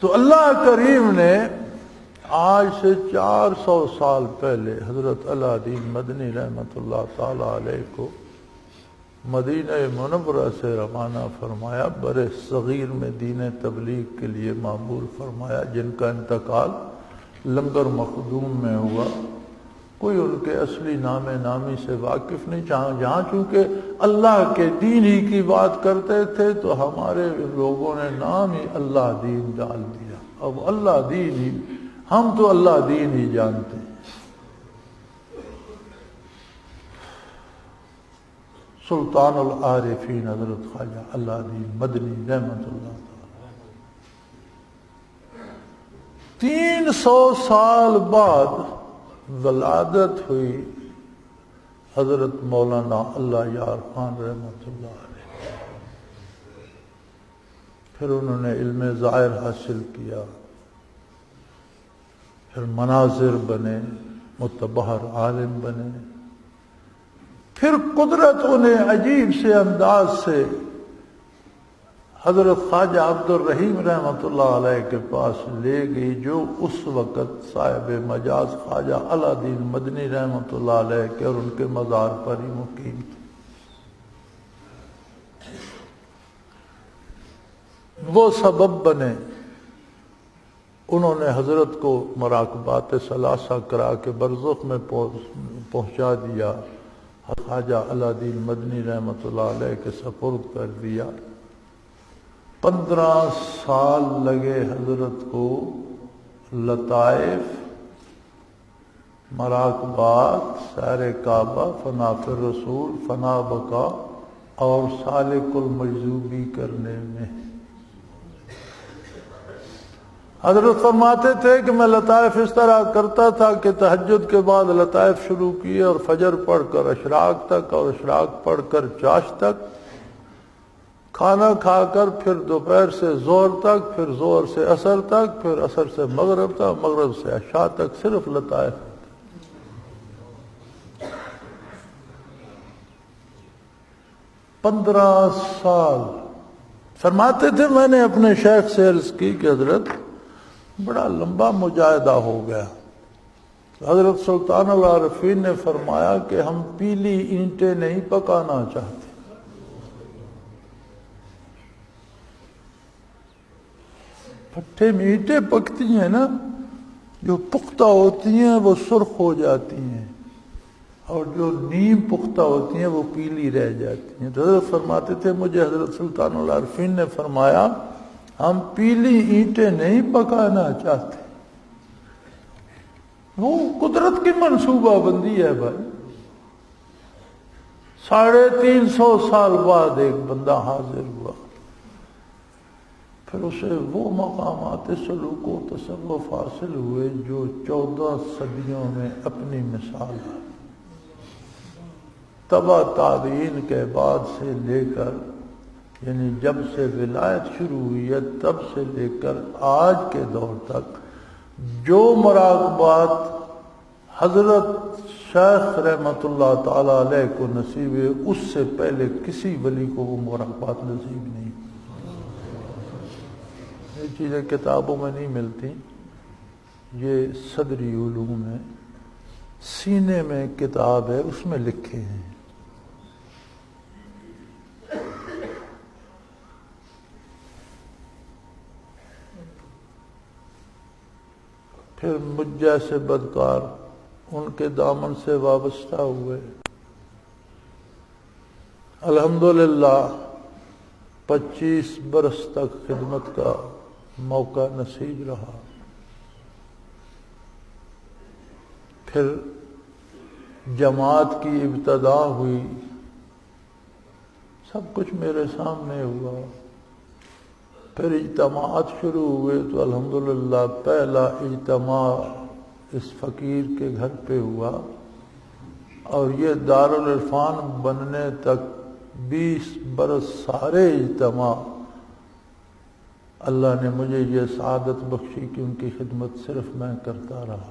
تو اللہ کریم نے آج سے 400 سال پہلے حضرت علاء الدین مدنی رحمۃ اللہ تعالی علیہ کو مدینہ منورہ سے روانہ فرمایا، برے صغیر میں دین تبلیغ کے لیے معمور فرمایا، جن کا انتقال لنگر مخدوم میں ہوا۔ کوئی ان کے اصلی نام نامی سے واقف نہیں، جہاں چونکہ اللہ کے دین ہی کی بات کرتے تھے تو ہمارے لوگوں نے نام ہی اللہ دین ڈال دیا۔ اب اللہ دین ہی، ہم تو اللہ دین ہی جانتے ہیں۔ سلطان العارفین حضرت خواجہ علاء الدین مدنی رحمۃ اللہ تعالی 300 سال بعد ولادت ہوئی حضرت مولانا اللہ یار خان رحمۃ اللہ علیہ۔ پھر انہوں نے علم ظاہر حاصل کیا، پھر مناظر بنے، متبحر عالم بنے، پھر قدرت انہیں عجیب سے انداز سے حضرت خواجہ عبد الرحیم رحمۃ اللہ علیہ کے پاس لے گئی، جو اس وقت صاحب مجاز خواجہ علاء الدین مدنی رحمۃ اللہ علیہ کے اور ان کے مزار پر ہی مقیم تھے۔ وہ سبب بنے، انہوں نے حضرت کو مراقبات ثلاثہ کرا کے برزخ میں پہنچا دیا، خواجہ علاء الدین مدنی رحمۃ اللہ علیہ کے سپرد کر دیا۔ 15 سال لگے حضرت کو لطائف، مراقبات، سیر کعبہ، فنا فی الرسول، فنا بقا اور سالک المجذوبی کرنے میں۔ حضرت فرماتے تھے کہ میں لطائف اس طرح کرتا تھا کہ تہجد کے بعد لطائف شروع کیے اور فجر پڑھ کر اشراق تک، اور اشراق پڑھ کر چاش تک، کھانا کھا کر پھر دوپہر سے ظہر تک، پھر ظہر سے عصر تک، پھر عصر سے مغرب تک، مغرب سے عشاء تک، صرف لطائف۔ 15 سال۔ فرماتے تھے میں نے اپنے شیخ سے عرض کی کہ حضرت بڑا لمبا مجاہدہ ہو گیا۔ حضرت سلطان العارفین نے فرمایا کہ ہم پیلی اینٹیں نہیں پکانا چاہتے، پٹھے میں اینٹیں پکتی ہیں نا، جو پختہ ہوتی ہیں وہ سرخ ہو جاتی ہیں، اور جو نیم پختہ ہوتی ہیں وہ پیلی رہ جاتی ہیں۔ تو حضرت فرماتے تھے مجھے حضرت سلطان العارفین نے فرمایا ہم پیلی اینٹیں نہیں پکانا چاہتے۔ وہ قدرت کی منصوبہ بندی ہے بھائی۔ 350 سال بعد ایک بندہ حاضر ہوا، پھر اسے وہ مقامات سلوک و تصوف حاصل ہوئے جو 14 صدیوں میں اپنی مثال ہے۔ تبع تابعین کے بعد سے لے کر، یعنی جب سے ولایت شروع ہوئی ہے تب سے لے کر آج کے دور تک جو مراقبات حضرت شیخ رحمۃ اللہ تعالی علیہ کو نصیب ہے، اس سے پہلے کسی ولی کو وہ مراقبات نصیب نہیں۔ یہ چیزیں کتابوں میں نہیں ملتی، یہ صدری علوم ہے، سینے میں کتاب ہے، اس میں لکھے ہیں۔ پھر مجھ جیسے بدکار ان کے دامن سے وابستہ ہوئے۔ الحمدللہ 25 برس تک خدمت کا موقع نصیب رہا۔ پھر جماعت کی ابتدا ہوئی، سب کچھ میرے سامنے ہوا۔ پھر اجتماعات شروع ہوئے تو الحمدللہ پہلا اجتماع اس فقیر کے گھر پہ ہوا، اور یہ دارالعرفان بننے تک 20 برس سارے اجتماع اللہ نے مجھے یہ سعادت بخشی کہ ان کی خدمت صرف میں کرتا رہا،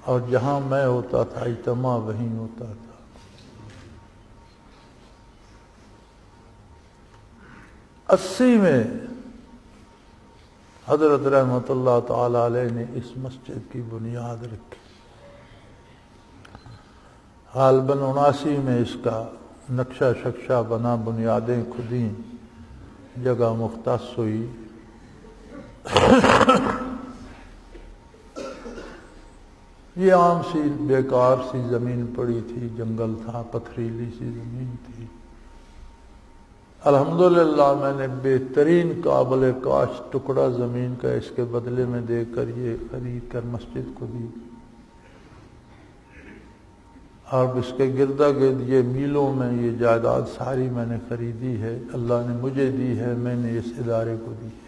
اور جہاں میں ہوتا تھا اجتماع وہیں ہوتا تھا۔ 80 میں حضرت رحمت اللہ تعالی علیہ نے اس مسجد کی بنیاد رکھی. غالباً 79 میں اس کا نقشہ شکشہ بنا، بنیادیں کھدیں، جگہ مختص ہوئی. یہ عام سی بیکار سی زمین پڑی تھی، جنگل تھا، پتھریلی سی زمین تھی. الحمدللہ میں نے بہترین قابل کاشت ٹکڑا زمین کا اس کے بدلے میں دے کر یہ خرید کر مسجد کو دی، اور اس کے گردا گرد یہ میلوں میں یہ جائیداد ساری میں نے خریدی ہے، اللہ نے مجھے دی ہے، میں نے اس ادارے کو دی ہے.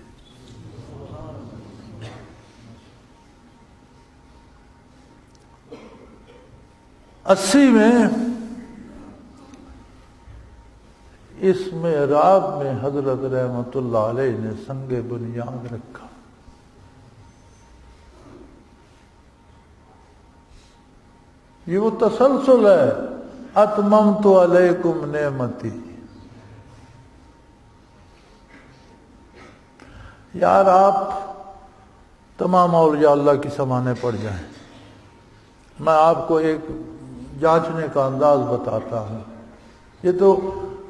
80 میں اس محراب میں حضرت رحمت اللہ علیہ نے سنگ بنیاد رکھا. یہ وہ تسلسل ہے، اتممت علیکم نعمتی. یار آپ تمام اولیاء اللہ کی سمانے پڑ جائیں، میں آپ کو ایک جانچنے کا انداز بتاتا ہوں. یہ تو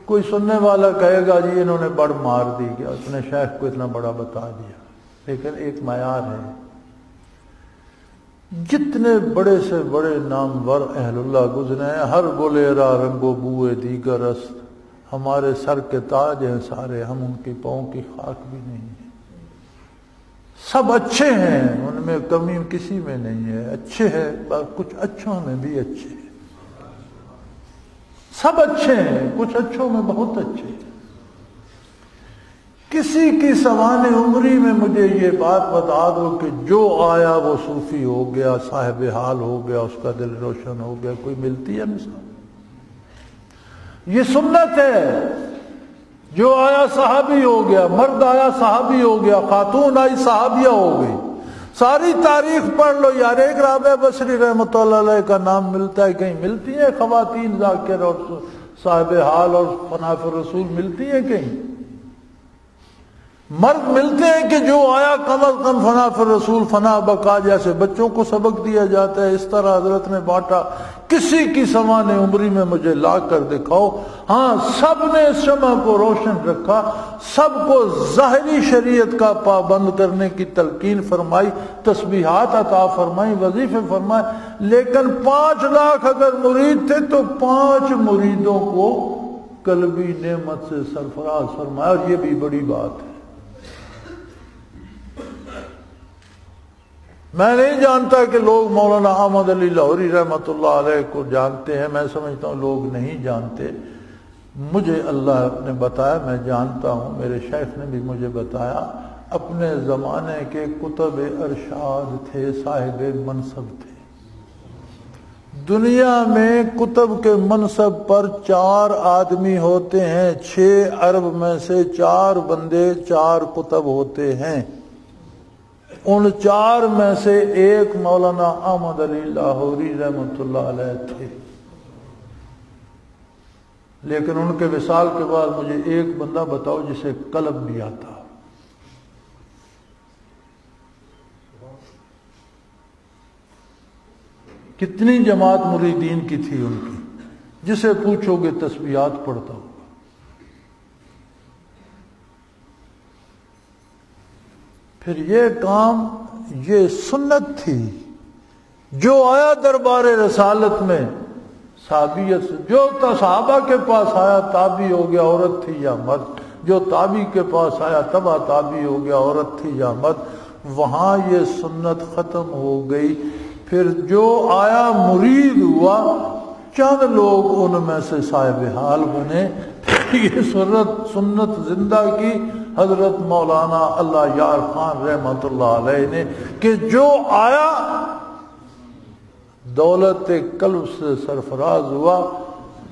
کوئی سننے والا کہے گا جی انہوں نے بڑ مار دی، کہ اپنے شیخ کو اتنا بڑا بتا دیا، لیکن ایک معیار ہے. جتنے بڑے سے بڑے نامور اہل اللہ گزرے ہیں، ہر گلیرا رنگ و بوئے دیگر است، ہمارے سر کے تاج ہیں سارے، ہم ان کی پاؤں کی خاک بھی نہیں ہیں. سب اچھے ہیں، ان میں کمی کسی میں نہیں ہے، اچھے ہیں، کچھ اچھوں میں بھی اچھے ہیں. سب اچھے ہیں، کچھ اچھوں میں بہت اچھے ہیں. کسی کی سوانح عمری میں مجھے یہ بات بتا دو کہ جو آیا وہ صوفی ہو گیا، صاحب حال ہو گیا، اس کا دل روشن ہو گیا. کوئی ملتی ہے مثال؟ یہ سنت ہے. جو آیا صحابی ہو گیا، مرد آیا صحابی ہو گیا، خاتون آئی صحابیہ ہو گئی. ساری تاریخ پڑھ لو یار، ایک رابعہ بصری رحمۃ اللہ علیہ کا نام ملتا ہے کہیں؟ ملتی ہیں خواتین ذاکر اور صاحب حال اور فنا فی الرسول ملتی ہیں کہیں؟ مرد ملتے ہیں کہ جو آیا کم از کم فنا فی الرسول، فنا بقا جیسے بچوں کو سبق دیا جاتا ہے، اس طرح حضرت نے بانٹا. کسی کی سوانح عمری میں مجھے لا کر دکھاؤ. ہاں سب نے اس شمع کو روشن رکھا، سب کو ظاہری شریعت کا پابند کرنے کی تلقین فرمائی، تسبیحات عطا فرمائی، وظیفے فرمائے. لیکن 5 لاکھ اگر مرید تھے تو 5 مریدوں کو قلبی نعمت سے سرفراز فرمایا. اور یہ بھی بڑی بات ہے. میں نہیں جانتا کہ لوگ مولانا احمد علی لاہوری رحمۃ اللہ علیہ کو جانتے ہیں، میں سمجھتا ہوں لوگ نہیں جانتے. مجھے اللہ نے بتایا، میں جانتا ہوں، میرے شیخ نے بھی مجھے بتایا، اپنے زمانے کے کتب ارشاد تھے، صاحب منصب تھے. دنیا میں کتب کے منصب پر 4 آدمی ہوتے ہیں، 6 ارب میں سے 4 بندے 4 کتب ہوتے ہیں. ان 4 میں سے ایک مولانا احمد علی لاہوری رحمۃ اللہ علیہ تھے. لیکن ان کے وصال کے بعد مجھے ایک بندہ بتاؤ جسے قلم بھی آتا. کتنی جماعت مریدین کی تھی ان کی، جسے پوچھو گے تسبیحات پڑھتا ہوگا. پھر یہ کام، یہ سنت تھی. جو آیا دربار رسالت میں صحابیت سے، جو صحابہ کے پاس آیا تابعی ہو گیا، عورت تھی یا مرد. جو تابعی کے پاس آیا تبع تابعی ہو گیا، عورت تھی یا مرد. وہاں یہ سنت ختم ہو گئی. پھر جو آیا مرید ہوا، چند لوگ ان میں سے صاحب حال بنے. یہ سنت زندہ کی حضرت مولانا اللہ یار خان رحمت اللہ علیہ نے، کہ جو آیا دولت قلب سے سرفراز ہوا.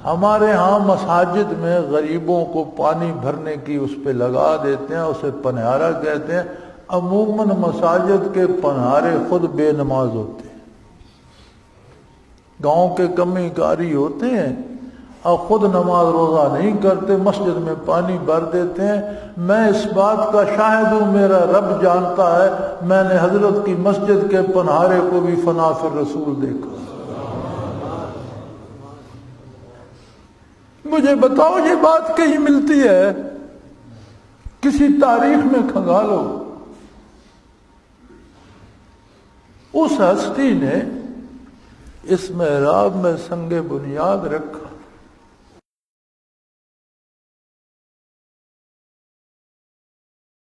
ہمارے ہاں مساجد میں غریبوں کو پانی بھرنے کی اس پہ لگا دیتے ہیں، اسے پنہارا کہتے ہیں. عموماً مساجد کے پنہارے خود بے نماز ہوتے ہیں، گاؤں کے کمی کاری ہوتے ہیں. اور خود نماز روزہ نہیں کرتے، مسجد میں پانی بھر دیتے ہیں۔ میں اس بات کا شاہد ہوں، میرا رب جانتا ہے، میں نے حضرت کی مسجد کے پنہارے کو بھی فنا فی الرسول دیکھا۔ مجھے بتاؤ یہ بات کہیں ملتی ہے؟ کسی تاریخ میں کھنگالو۔ اس ہستی نے اس محراب میں سنگ بنیاد رکھا،